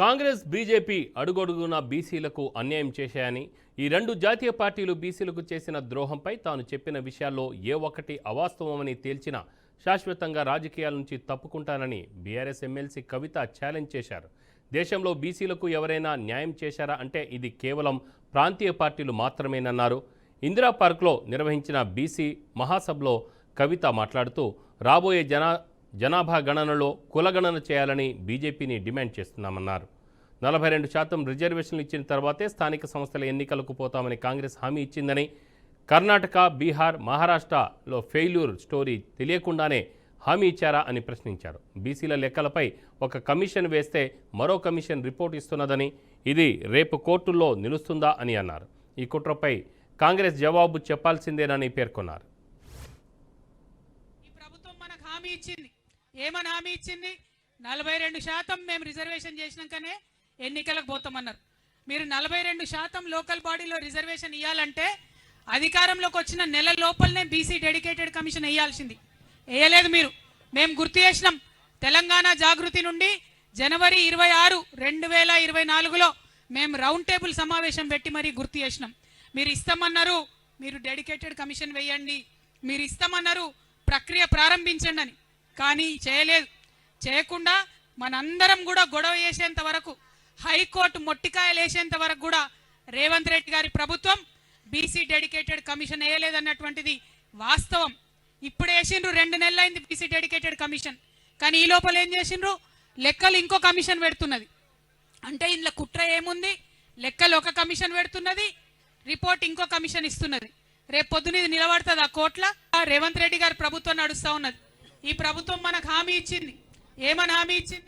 Congress BJP అడుగడుగున బీసీలకు అన్యాయం చేశాయని, ఈ రెండు జాతీయ పార్టీలు బీసీలకు చేసిన ద్రోహంపై తాను చెప్పిన విషయాల్లో ఏ ఒక్కటి అవాస్తవమని తేల్చినా శాశ్వతంగా రాజకీయాల నుంచి తప్పుకుంటానని బీఆర్ఎస్ ఎమ్మెల్సీ కవిత ఛాలెంజ్ చేశారు. దేశంలో బీసీలకు ఎవరైనా న్యాయం చేశారా అంటే ఇది కేవలం ప్రాంతీయ పార్టీలు మాత్రమేనన్నారు. ఇందిరా పార్క్లో నిర్వహించిన బీసీ మహాసభలో కవిత మాట్లాడుతూ రాబోయే జనాభా గణనలో కులగణన చేయాలని బీజేపీని డిమాండ్ చేస్తున్నామన్నారు. 42% రిజర్వేషన్లు ఇచ్చిన తర్వాతే స్థానిక సంస్థల ఎన్నికలకు పోతామని కాంగ్రెస్ హామీ ఇచ్చిందని, కర్ణాటక, బీహార్, మహారాష్ట్రలో ఫెయిల్యూర్ స్టోరీ తెలియకుండానే హామీ ఇచ్చారా అని ప్రశ్నించారు. బీసీల లెక్కలపై ఒక కమిషన్ వేస్తే మరో కమిషన్ రిపోర్ట్ ఇస్తున్నదని, ఇది రేపు కోర్టుల్లో నిలుస్తుందా అని అన్నారు. ఈ కుట్రపై కాంగ్రెస్ జవాబు చెప్పాల్సిందేనని పేర్కొన్నారు. ఏమని హామీ ఇచ్చింది? 42% మేము రిజర్వేషన్ చేసినాకనే ఎన్నికలకు పోతామన్నారు. మీరు 42% లోకల్ బాడీలో రిజర్వేషన్ ఇవ్వాలంటే అధికారంలోకి వచ్చిన నెల లోపలనే బీసీ డెడికేటెడ్ కమిషన్ వేయాల్సింది. వేయలేదు మీరు. మేము గుర్తు చేసినాం. తెలంగాణ జాగృతి నుండి జనవరి 26, 2024లో మేము రౌండ్ టేబుల్ సమావేశం పెట్టి మరీ గుర్తు చేసినాం. మీరు ఇస్తామన్నారు, మీరు డెడికేటెడ్ కమిషన్ వేయండి, మీరు ఇస్తామన్నారు, ప్రక్రియ ప్రారంభించండి అని. కానీ చేయలేదు. చేయకుండా మనందరం కూడా గొడవ చేసేంత వరకు, హైకోర్టు మొట్టికాయలు వేసేంత వరకు కూడా రేవంత్ రెడ్డి గారి ప్రభుత్వం బీసీ డెడికేటెడ్ కమిషన్ వేయలేదన్నటువంటిది వాస్తవం. ఇప్పుడు వేసిండ్రు, 2 నెలలైంది బీసీ డెడికేటెడ్ కమిషన్. కానీ ఈ లోపల ఏం చేసిండ్రు? లెక్కలు ఇంకో కమిషన్ పెడుతున్నది. అంటే ఇందులో కుట్ర ఏముంది? లెక్కలు ఒక కమిషన్ పెడుతున్నది, రిపోర్ట్ ఇంకో కమిషన్ ఇస్తున్నది. రేపు పొద్దున ఇది నిలబడుతుంది ఆ కోర్టుల. రేవంత్ రెడ్డి గారి ప్రభుత్వం నడుస్తూ ఉన్నది. ఈ ప్రభుత్వం మనకు హామీ ఇచ్చింది. ఏమని హామీ ఇచ్చింది?